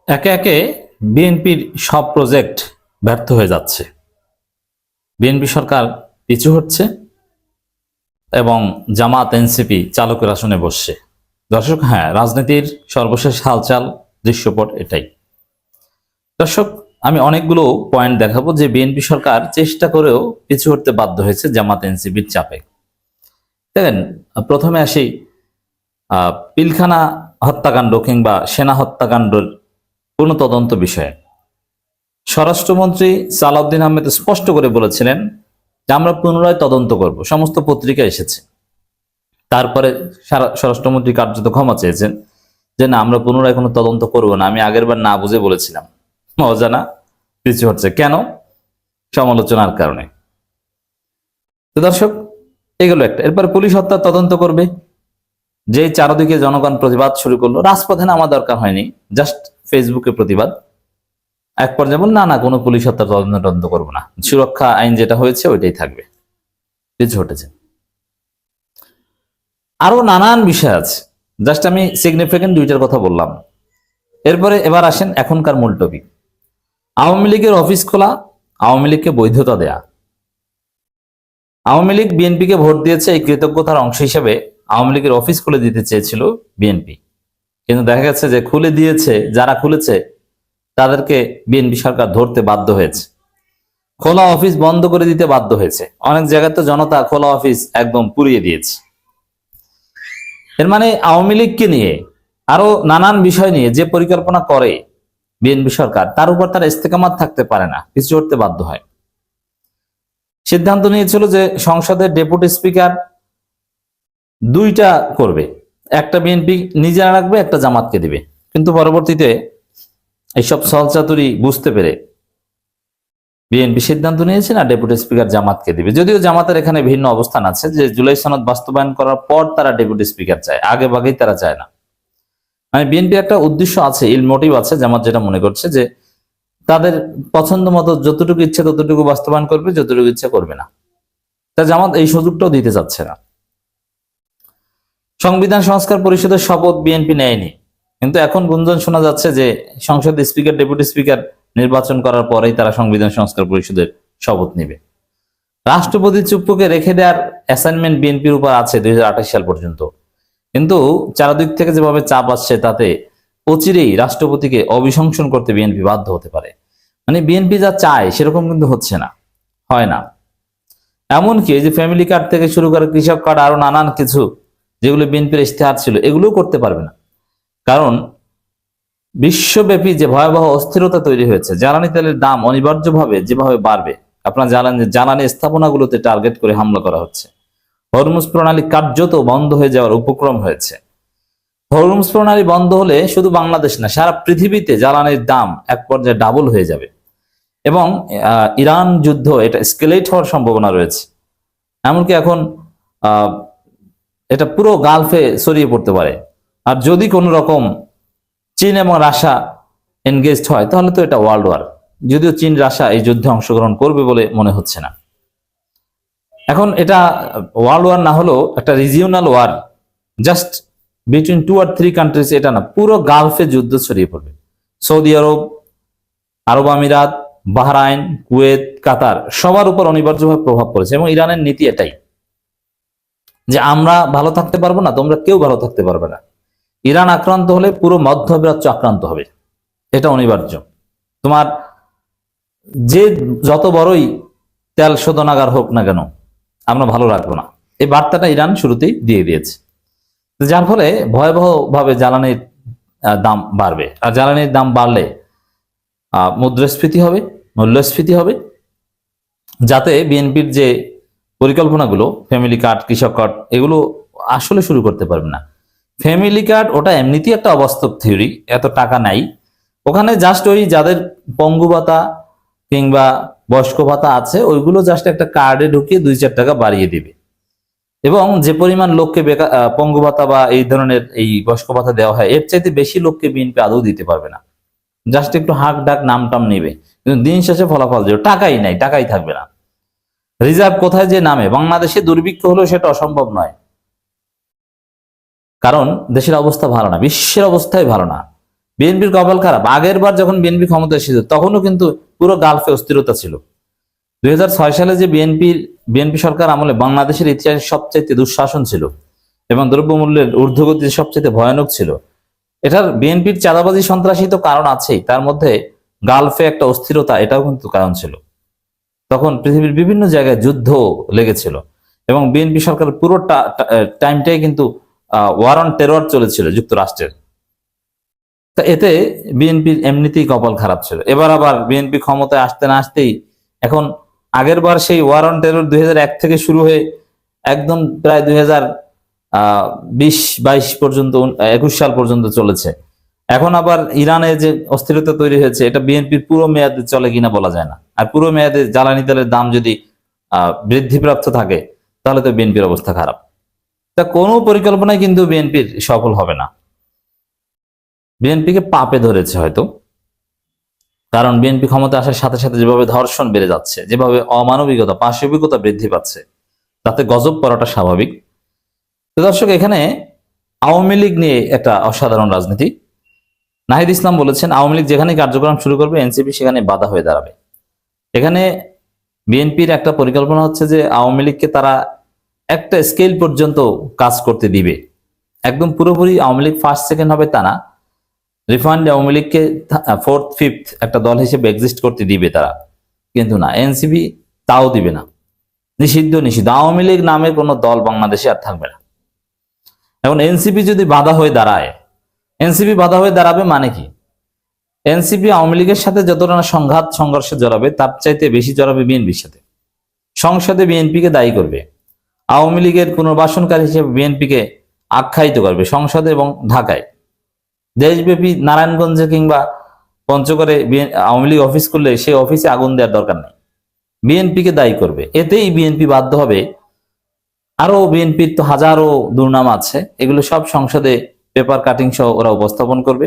একে একে বিএনপির সব প্রজেক্ট ব্যর্থ হয়ে যাচ্ছে। বিএনপি সরকার পিছু হচ্ছে এবং জামাত এনসিপি চালকের আসনে বসছে। দর্শক, হ্যাঁ, রাজনীতির সর্বশেষ হালচাল দৃশ্যপট এটাই। দর্শক, আমি অনেকগুলো পয়েন্ট দেখাবো যে বিএনপি সরকার চেষ্টা করেও পিছু হটতে বাধ্য হয়েছে জামাত এনসিপির চাপে। দেখেন, প্রথমে আসি পিলখানা হত্যাকাণ্ড কিংবা সেনা হত্যাকাণ্ডের কোন তদন্ত বিষয়ে। স্বরাষ্ট্রমন্ত্রী সালাউদ্দিন আহমেদ স্পষ্ট করে বলেছিলেন যে আমরা পুনরায় তদন্ত করব, সমস্ত পত্রিকা এসেছে। তারপরে স্বরাষ্ট্রমন্ত্রী কার্যত ক্ষমা চেয়েছেন যে না, আমরা পুনরায় কোনো তদন্ত করব না, আমি আগেরবার না বুঝে বলেছিলাম। অজানা পিছু হচ্ছে কেন? সমালোচনার কারণে। তো দর্শক, এগুলো একটা। এরপরে পুলিশ হত্যার তদন্ত করবে, যে চারদিকে জনগণ প্রতিবাদ শুরু করলো। রাজপথে নামা দরকার হয়নি, জাস্ট ফেসবুকে প্রতিবাদ। এক পর্যায়ে বল না, কোনো পুলিশ হত্যা তদন্ত করবো না, সুরক্ষা আইন যেটা হয়েছে ওইটাই থাকবে। পিছু হটেছে। আরো নানান বিষয় আছে, জাস্ট আমি সিগনিফিকেন্ট দুইটার কথা বললাম। এরপরে এবার আসেন এখনকার মূল টপিক। আওয়ামী লীগের অফিস খোলা, আওয়ামী লীগকে বৈধতা দেয়া। আওয়ামী লীগ বিএনপিকে ভোট দিয়েছে, এই কৃতজ্ঞতার অংশ হিসেবে আওয়ামী লীগের অফিস খুলে দিতে চেয়েছিল বিএনপি, কিন্তু দেখা গেছে যে খুলে দিয়েছে, যারা খুলেছে তাদেরকে বিএনপি সরকার ধরতে বাধ্য হয়েছে, খোলা অফিস বন্ধ করে দিতে বাধ্য হয়েছে। অনেক জায়গায় তো জনতা খোলা অফিস একদম পুড়িয়ে দিয়েছে। এর মানে আওয়ামী লীগকে নিয়ে আরো নানান বিষয় নিয়ে যে পরিকল্পনা করে বিএনপি সরকার, তার উপর তার ইস্তেকামাত থাকতে পারে না, পিছু হটতে বাধ্য হয়। সিদ্ধান্ত নিয়েছিল যে সংসদের ডেপুটি স্পিকার দুইটা করবে, একটা বিএনপি নিজেরা রাখবে, একটা জামাতকে দিবে। কিন্তু পরবর্তীতে এইসব ছলচাতুরি বুঝতে পেরে বিএনপি সিদ্ধান্ত নিয়েছে না, ডেপুটি স্পিকার জামাতকে দিবে। যদিও জামাতের এখানে ভিন্ন অবস্থান আছে, যে জুলাই সনদ বাস্তবায়ন করার পর তারা ডেপুটি স্পিকার চায়, আগে ভাগেই তারা চায় না। মানে বিএনপির একটা উদ্দেশ্য আছে, ইল মোটিভ আছে। জামাত যেটা মনে করছে যে তাদের পছন্দ মতো যতটুকু ইচ্ছে ততটুকু বাস্তবায়ন করবে, যতটুকু ইচ্ছে করবে না। তা জামাত এই সুযোগটাও দিতে চাচ্ছে না। সংবিধান সংস্কার পরিষদের শপথ বিএনপি নেয়নি, কিন্তু এখন গুঞ্জন শোনা যাচ্ছে যে সংসদ স্পিকার ডেপুটি স্পিকার নির্বাচন করার পরেই তারা সংবিধান সংস্কার পরিষদের শপথ নেবে। রাষ্ট্রপতি চুপ্পুকে রেখে দেওয়ার অ্যাসাইনমেন্ট বিএনপির উপর আছে 2028 সাল পর্যন্ত, কিন্তু চারদিক থেকে যেভাবে চাপ আসছে তাতে অচিরেই রাষ্ট্রপতিকে অভিশংসন করতে বিএনপি বাধ্য হতে পারে। মানে বিএনপি যা চায় সেরকম কিন্তু হচ্ছে না, হয় না। এমনকি এই যে ফ্যামিলি কার্ড থেকে শুরু করে কৃষক কার্ড, আরো নানান কিছু যেগুলো বিএনপির ইশতেহার ছিল, এগুলোও করতে পারবে না। কারণ বিশ্বব্যাপী যে ভয়াবহ অস্থিরতা তৈরি হয়েছে, জ্বালানি তেলের দাম অনিবার্যভাবে যেভাবে বাড়বে, আপনার জ্বালানি স্থাপনাগুলোতে টার্গেট করে হামলা করা হচ্ছে। হরমুজ প্রণালী কার্যত বন্ধ হয়ে যাওয়ার উপক্রম হয়েছে। হরমুজ প্রণালী বন্ধ হলে শুধু বাংলাদেশ না, সারা পৃথিবীতে জ্বালানির দাম এক পর্যায়ে ডাবল হয়ে যাবে এবং ইরান যুদ্ধ এটা স্কেলেট হওয়ার সম্ভাবনা রয়েছে। এমনকি এখন এটা পুরো গালফে ছড়িয়ে পড়তে পারে। আর যদি কোনো রকম চীন এবং রাশিয়া এনগেজড হয়, তাহলে তো এটা ওয়ার্ল্ড ওয়ার। যদিও চীন রাশিয়া এই যুদ্ধে অংশগ্রহণ করবে বলে মনে হচ্ছে না। এখন এটা ওয়ার্ল্ড ওয়ার না হলেও একটা regional war, just between 2 or 3 countries, এটা না, পুরো গালফে যুদ্ধ ছড়িয়ে পড়বে। সৌদি আরব, আরব আমিরাত, বাহরাইন, কুয়েত, কাতার, সবার উপর অনিবার্যভাবে প্রভাব পড়েছে। এবং ইরানের নীতি এটাই যে আমরা ভালো থাকতে পারবো না, তোমরা কেউ ভালো থাকতে পারবে না। ইরান আক্রান্ত হলে পুরো মধ্যপ্রাচ্য আক্রান্ত হবে, এটা অনিবার্য। তোমার যে যত বড়ই তেল শোধনাগার হোক না কেন, আমরা ভালো রাখবো না, এই বার্তাটা ইরান শুরুতেই দিয়ে দিয়েছে। যার ফলে ভয়াবহ ভাবে জ্বালানির দাম বাড়বে। আর জ্বালানির দাম বাড়লে মুদ্রাস্ফীতি হবে, মূল্যস্ফীতি হবে, যাতে বিএনপির যে পরিকল্পনাগুলো, ফ্যামিলি কার্ড, কৃষক কার্ড, এগুলো আসলে শুরু করতে পারবে না। ফ্যামিলি কার্ড ওটা এমনিতেই একটা অবাস্তব থিওরি, এত টাকা নাই ওখানে। জাস্ট ওই যাদের পঙ্গু ভাতা কিংবা বয়স্ক ভাতা আছে, ওইগুলো জাস্ট একটা কার্ডে ঢুকিয়ে 2-4 টাকা বাড়িয়ে দিবে। এবং যে পরিমাণ লোককে পঙ্গু ভাতা বা এই ধরনের এই বয়স্ক ভাতা দেওয়া হয়, এর চাইতে বেশি লোককে বিএনপি আদৌ দিতে পারবে না। জাস্ট একটু হাক ডাক নাম টাম নেবে, কিন্তু দিন শেষে ফলাফল যে টাকাই নাই, টাকাই থাকবে না। রিজার্ভ কোথায় যে নামে, বাংলাদেশে দুর্ভিক্ষ হলেও সেটা অসম্ভব নয়, কারণ দেশের অবস্থা ভালো না, বিশ্বের অবস্থাই ভালো না। বিএনপির কপাল খারাপ, আগের বার যখন বিএনপি ক্ষমতা এসেছিল তখনও কিন্তু পুরো গালফে অস্থিরতা ছিল। 2006 সালে যে বিএনপি সরকার আমলে বাংলাদেশের ইতিহাসে সবচাইতে দুঃশাসন ছিল এবং দ্রব্যমূল্যের ঊর্ধ্বগতি সবচাইতে ভয়ানক ছিল। এটার বিএনপির চাঁদাবাজি সন্ত্রাসী তো কারণ আছেই, তার মধ্যে গালফে একটা অস্থিরতা এটাও কিন্তু কারণ ছিল। তখন পৃথিবীর বিভিন্ন জায়গায় যুদ্ধ লেগেছিল এবং বিএনপি সরকারের পুরো টাইমটাই কিন্তু ওয়ার অন টেরর চলেছিল যুক্তরাষ্ট্রের। তা এতে বিএনপির এমনিতেই কপাল খারাপ ছিল। এবার আবার বিএনপি ক্ষমতায় আসতে না আসতেই এখন আগের বার সেই ওয়ার অন টেরর 2001 থেকে শুরু হয়ে একদম প্রায় 2020-22 পর্যন্ত 21 সাল পর্যন্ত চলেছে। এখন আবার ইরানে যে অস্থিরতা তৈরি হয়েছে এটা বিএনপির পুরো মেয়াদে চলে কিনা বলা যায় না। আর পুরো মেয়াদে জ্বালানি তেলের দাম যদি বৃদ্ধিপ্রাপ্ত থাকে তাহলে তো বিএনপির অবস্থা খারাপ। তা কোনো পরিকল্পনাই কিন্তু বিএনপির সফল হবে না। বিএনপিকে পাপে ধরেছে হয়তো, কারণ বিএনপি ক্ষমতা আসার সাথে সাথে যেভাবে ধর্ষণ বেড়ে যাচ্ছে, যেভাবে অমানবিকতা পাশবিকতা বৃদ্ধি পাচ্ছে, তাতে গজব পড়াটা স্বাভাবিক। তো দর্শক, এখানে আওয়ামী লীগ নিয়ে একটা অসাধারণ রাজনীতি। নাহিদ ইসলাম বলেছেন আওয়ামী লীগ যেখানে কার্যক্রম শুরু করবে এনসিপি সেখানে বাধা হয়ে দাঁড়াবে। এখানে বিএনপির একটা পরিকল্পনা হচ্ছে যে আওয়ামী লীগকে তারা একটা স্কেল পর্যন্ত কাজ করতে দিবে, একদম পুরোপুরি আওয়ামী লীগ ফার্স্ট সেকেন্ড হবে তা না, রিফান্ড আওয়ামী লীগকে ফোর্থ ফিফথ একটা দল হিসেবে এক্সিস্ট করতে দিবে তারা, কিন্তু না, এনসিপি তাও দিবে না। নিষিদ্ধ আওয়ামী লীগ নামে কোনো দল বাংলাদেশে আর থাকবে না। এখন এনসিপি যদি বাধা হয়ে দাঁড়ায়, এনসিপি বাধা হয়ে দাঁড়াবে মানে কি, এনসিপি আওয়ামী লীগের সাথে যতটা না সংঘাত সংঘর্ষে জড়াবে তার চাইতে বেশি জড়াবে বিএনপির সাথে। সংসদে বিএনপিকে দায়ী করবে, আওয়ামী লীগের পুনর্বাসনকারী হিসেবে বিএনপিকে আখ্যায়িত করবে সংসদে এবং ঢাকায়। দেশব্যাপী নারায়ণগঞ্জে কিংবা পঞ্চগড়ে আওয়ামী লীগ অফিস করলে সেই অফিসে আগুন দেওয়ার দরকার নেই, বিএনপিকে দায়ী করবে। এতেই বিএনপি বাধ্য হবে। আরো বিএনপির তো হাজারো দুর্নাম আছে, এগুলো সব সংসদে পেপার কাটিং সহ ওরা উপস্থাপন করবে,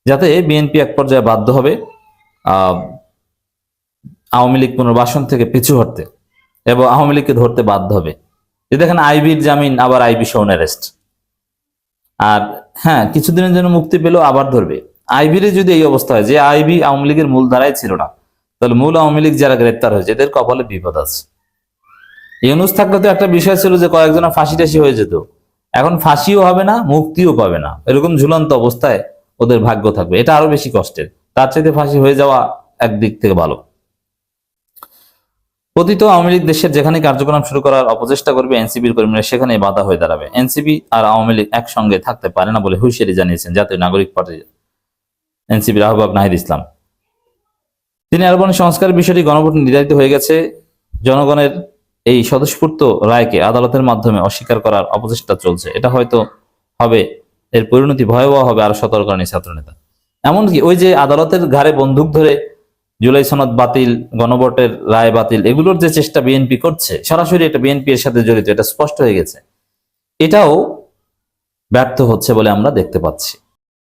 যাতে বিএনপি এক পর্যায়ে বাধ্য হবে আওয়ামী লীগ পুনর্বাসন থেকে পিছু হটতে এবং আওয়ামী লীগকে ধরতে বাধ্য হবে। যে দেখেন আইবির জামিন, আবার আইবি শোন অ্যারেস্ট, আর হ্যাঁ কিছুদিনের জন্য মুক্তি পেলেও আবার ধরবে। আইবির যদি এই অবস্থা হয় যে আইবি আওয়ামী লীগের মূল ধারায় ছিল না, তাহলে মূল আওয়ামী লীগ যারা গ্রেপ্তার হয়েছে এদের কপালে বিপদ আছে। ইউনূস থাকলে তো একটা বিষয় ছিল যে কয়েকজন ফাঁসি টাসি হয়ে যেত, এখন ফাঁসিও হবে না, মুক্তিও পাবে না, এরকম ঝুলন্ত অবস্থায় ওদের ভাগ্য থাকবে। এটা আরো বেশি কষ্টের, তার চাইতে ফাঁসি হয়ে যাওয়া একদিক থেকে ভালো। পতিত আওয়ামী লীগ দেশের যেখানে কার্যক্রম শুরু করার অপচেষ্টা করবে এনসিপির কর্মীরা সেখানে বাধা হয়ে দাঁড়াবে। এনসিপি আর আওয়ামী লীগ একসঙ্গে থাকতে পারে না বলে হুঁশিয়ারি জানিয়েছেন জাতীয় নাগরিক পার্টি এনসিপির আহ্বায়ক নাহিদ ইসলাম। তিনি আরো বলেন সংস্কারের বিষয়টি গণভোটে নির্ধারিত হয়ে গেছে, জনগণের এই স্বতঃস্ফূর্ত রায়কে আদালতের মাধ্যমে অস্বীকার করার অপচেষ্টা চলছে। এটা হয়তো হবে, এর পরিণতি ভয়াবহ হবে, আরো সতর্ক করেন ছাত্রনেতা। এমনকি ওই যে আদালতের ঘাড়ে বন্দুক ধরে জুলাই সনদ বাতিল, গণভোটের রায় বাতিল, এগুলোর যে চেষ্টা বিএনপি করছে, সরাসরি এটা বিএনপি এর সাথে জড়িত, এটা স্পষ্ট হয়ে গেছে, এটাও ব্যর্থ হচ্ছে বলে আমরা দেখতে পাচ্ছি।